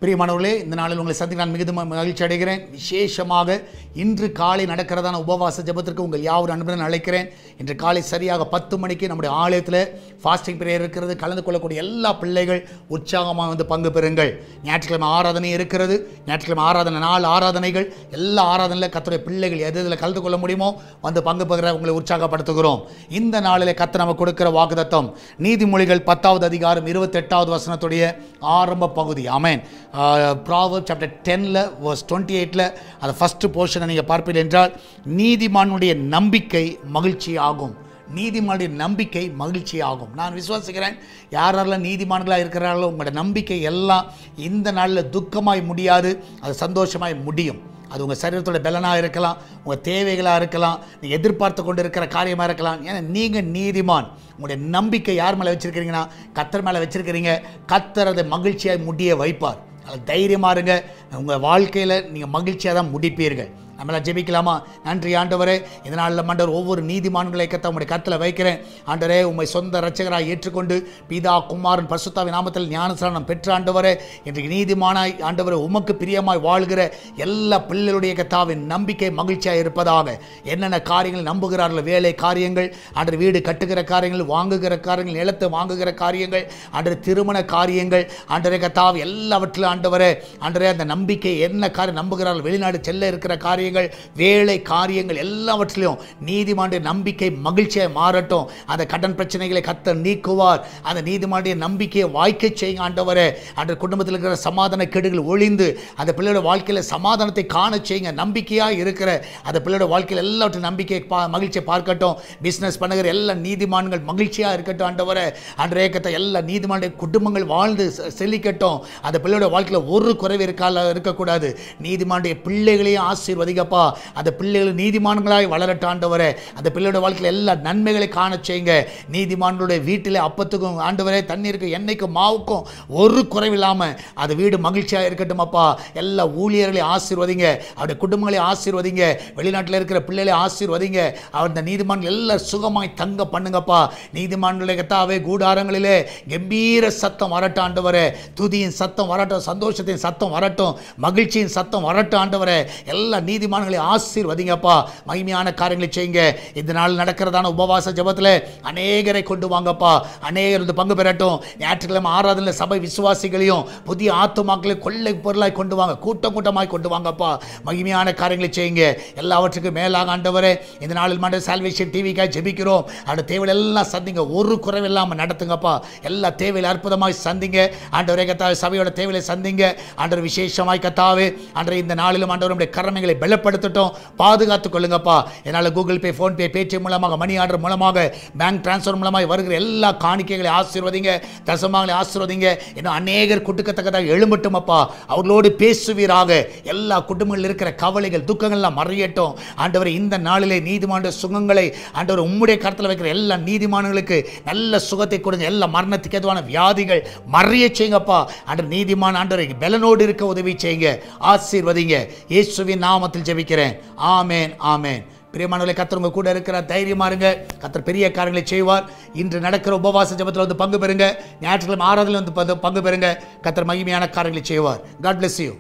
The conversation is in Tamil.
பிரியமானவர்களே, இந்த நாளில் உங்களை சந்திக்க நான் மிகுந்த மகிழ்ச்சி அடைகிறேன். விசேஷமாக இன்று காலை நடக்கிறதான உபவாச ஜெபத்திற்கு உங்கள் யாவரும் அன்புடன் அழைக்கிறேன். இன்று காலை சரியாக 10 மணிக்கு நம்முடைய ஆலயத்தில் ஃபாஸ்டிங் பிரேயர் இருக்கிறது. கலந்து கொள்ளக்கூடிய எல்லா பிள்ளைகள் உற்சாகமாக வந்து பங்கு பெறுங்கள். ஞாயிற்றுக்கிழமை ஆராதனை இருக்கிறது. ஞாயிற்றுக்கிழமை ஆராதனை, 4 ஆராதனைகள். எல்லா ஆராதனையில் கர்த்தருடைய பிள்ளைகள் எதில் கலந்து கொள்ள முடியுமோ வந்து பங்கு பெறுகிற உங்களை உற்சாகப்படுத்துகிறோம். இந்த நாளில் கர்த்தர் நமக்கு கொடுக்கிற வாக்குத்தத்தம் நீதிமொழிகள் 10வது அதிகாரம் 28வது வசனத்துடைய ஆரம்ப பகுதி. ஆமென். Proverbs chapter 10 verse 28 அந்த ஃபர்ஸ்ட் போர்ஷனை நீங்கள் பார்ப்பீர்கள் என்றால், நீதிமானுடைய நம்பிக்கை மகிழ்ச்சி ஆகும். நீதிமானுடைய நம்பிக்கை மகிழ்ச்சி ஆகும். நான் விசுவாசிக்கிறேன், யாரெல்லாம் நீதிமான்களாக இருக்கிறார்களோ உங்களோட நம்பிக்கை எல்லாம் இந்த நாளில் துக்கமாய் முடியாது, அது சந்தோஷமாய் முடியும். அது உங்கள் சரீரத்தோட பலனாக இருக்கலாம், உங்கள் தேவைகளாக இருக்கலாம், நீங்கள் எதிர்பார்த்து கொண்டு இருக்கிற காரியமாக இருக்கலாம். ஏன்னா நீங்கள் நீதிமான். உங்களுடைய நம்பிக்கை யார் மேலே வச்சுருக்கிறீங்கன்னா கர்த்தர் மேலே வச்சுருக்கிறீங்க. கர்த்தர் அதை மகிழ்ச்சியாக முடிய வைப்பார். அதில் தைரியமாக இருங்க. உங்கள் வாழ்க்கையில் நீங்கள் மகிழ்ச்சியாக தான் முடிப்பீர்கள். நம்மளாம் ஜெபிக்கலாமா? நன்றி ஆண்டவரே, இதனால் ஆண்டவர் ஒவ்வொரு நீதிமான்களை கத்த உங்களுடைய கருத்தில் வைக்கிறேன். ஆண்டவரே, உம்மை சொந்த இரட்சகராக ஏற்றுக்கொண்டு பிதா குமாரன் பரிசுத்தாவின் நாமத்தில் ஞானஸ்நானம் பெற்ற ஆண்டவரே, இன்றைக்கு நீதிமானாய் ஆண்டவரே உமக்கு பிரியமாய் வாழ்கிற எல்லா பிள்ளைகளுடைய கத்தாவின் நம்பிக்கை மகிழ்ச்சியாக இருப்பதாக. என்னென்ன காரியங்கள் நம்புகிறார்கள், வேலை காரியங்கள், ஆண்டவர் வீடு கட்டுகிற காரியங்கள், வாங்குகிற காரியங்கள், நிலத்தை வாங்குகிற காரியங்கள், ஆண்டவர் திருமண காரியங்கள், ஆண்டவரே கத்தாவை எல்லாவற்றிலும் ஆண்டவரே அந்த நம்பிக்கை என்ன காரியம் நம்புகிறார்கள், வெளிநாடு செல்ல இருக்கிற காரியம், வேலை காரியங்கள் எல்லாவற்றிலும் நீதிமானுடைய நம்பிக்கை மகிழ்ச்சியை மாறட்டும். அந்த கடன் பிரச்சனைகளை கர்த்தர் நீக்குவார். அந்த நீதிமானுடைய நம்பிக்கையை வாய்க்க செய்யுங்க ஆண்டவரே. அந்த குடும்பத்தில் இருக்கிற சமாதான கெடுகள் ஒளிந்து அந்த பிள்ளையோட வாழ்க்கையில் சமாதானத்தை காண செய்யுங்க. நம்பிக்கையாக இருக்கிற அந்த பிள்ளையோட வாழ்க்கையில் எல்லாவற்றையும் நம்பிக்கை மகிழ்ச்சியை பார்க்கட்டும். பிஸ்னஸ் பண்ணுகிற எல்லா நீதிமான்கள் மகிழ்ச்சியாக இருக்கட்டும் ஆண்டவரே. அன்றைய கத்த எல்லா நீதிமானுடைய குடும்பங்கள் வாழ்ந்து செழிக்கட்டும். அந்த பிள்ளையோட வாழ்க்கையில் ஒரு குறைவு இருக்கக்கூடாது. நீதிமானுடைய பிள்ளைகளையும் ஆசீர்வதி அந்த பிள்ளைகள் நீதிமான்களாய் வளரட்டும் ஆண்டவரே. அந்த பிள்ளையோட வாழ்க்கையில் எல்லா நன்மைகளை காண செய்யுங்க. நீதிமான்களுடைய வீட்டில் அப்பத்துக்கும் ஆண்டவரே தண்ணீருக்கு எண்ணெய்க்கும் மாவுக்கும் ஒரு குறைவில்லாமல் அது வீடு மகிழ்ச்சியாக இருக்கட்டும் அப்பா. எல்லா ஊழியர்களையும் ஆசீர்வதிங்க, அவருடைய குடும்பங்களை ஆசீர்வதிங்க, வெளிநாட்டில் இருக்கிற பிள்ளைகளை ஆசீர்வதிங்க. அந்த நீதிமான்கள் எல்லாம் சுகமாய் தங்க பண்ணுங்கப்பா. நீதிமான்களுடைய கத்தாவே கூடாரங்களிலே கம்பீர சத்தம் வரட்டும் ஆண்டவரே. துதியின் சத்தம் வரட்டும், சந்தோஷத்தின் சத்தம் வரட்டும், மகிழ்ச்சியின் சத்தம் வரட்டும் ஆண்டவரே. எல்லா நீதிமான்களை ஆசீர்வதிங்கப்பா. மகிமையான காரியங்களை செய்யுங்க. இந்த நாள் நடக்கிறதான உபவாச ஜெபத்தில் அநேகரை கொண்டு வாங்கப்பா. அநேகர் வந்து பங்கு பெறட்டும். ஞாயிற்றுக்கிழமை ஆராதனை சபை விசுவாசிகளையும் புதிய ஆத்துமாக்களை கொள்ளை பொருளாய் கொண்டு வாங்க, கூட்டம் கூட்டமாய் கொண்டு வாங்கப்பா. மகிமையான காரியங்களை செய்யுங்க. எல்லாவற்றுக்கும் மேலாக ஆண்டவரே, இந்த நாளில் மண்ட சால்வேஷன் டிவிக்காக ஜெபிக்கிறோம். அந்த தேவையில் எல்லாம் சந்திங்க, ஒரு குறைவு இல்லாமல் நடத்துங்கப்பா. எல்லா தேவையில் அற்புதமாய் சந்திங்க ஆண்டவரே கத்தாவே. சபையோட தேவையை சந்திங்க ஆண்டவர். விசேஷமாய் கத்தாவே ஆண்டவர் இந்த நாளிலும் ஆண்டவருடைய கரமைகளை பலப்படுத்தட்டும், பாதுகாத்துக் கொள்ளுங்கப்பா. என்னால் கூகுள் பே, ஃபோன்பே, பேடிஎம் மூலமாக, மணி ஆர்டர் மூலமாக, பேங்க் டிரான்ஸ்ஃபர் மூலமாக வருகிற எல்லா காணிக்கைகளை ஆசீர்வதிங்க, தசமாகளை ஆசீர்வதிங்க. இன்னும் அநேகர் குட்டுக்கத்தக்கதாக எழும்பட்டும் அப்பா. அவர்களோடு பேசுவீராக. எல்லா குடும்பங்களில் இருக்கிற கவலைகள் துக்கங்கள்லாம் மறையட்டும் ஆண்டவர். இந்த நாளிலே நீதிமான சுகங்களை ஆண்டவர் உம்முடைய கருத்தில் வைக்கிற எல்லா நீதிமான்களுக்கு நல்ல சுகத்தை கொடுங்க. எல்லா மரணத்துக்கு எதுவான வியாதிகள் மறைய செய்யுங்கப்பா ஆண்டவர். நீதிமான ஆண்டவர் பலனோடு இருக்க உதவி செய்யுங்க, ஆசீர்வதிங்க. இயேசுவின் நாமத்தில் ஜெபிக்கிறேன். ஆமென், ஆமென். பிரியமானவர்களே, கர்த்தர் உங்க கூட இருக்கிறார். தைரியமா இருங்க. கர்த்தர் பெரிய காரியங்களை செய்வார். இன்று நடக்கிற உபவாச ஜெபத்தில் வந்து பங்கு பெறுங்க. ஞாயிற்றுக்கிழமை ஆராதனையில் வந்து பங்கு பெறுங்க. கர்த்தர் மகிமையான காரியங்களை செய்வார். God bless you.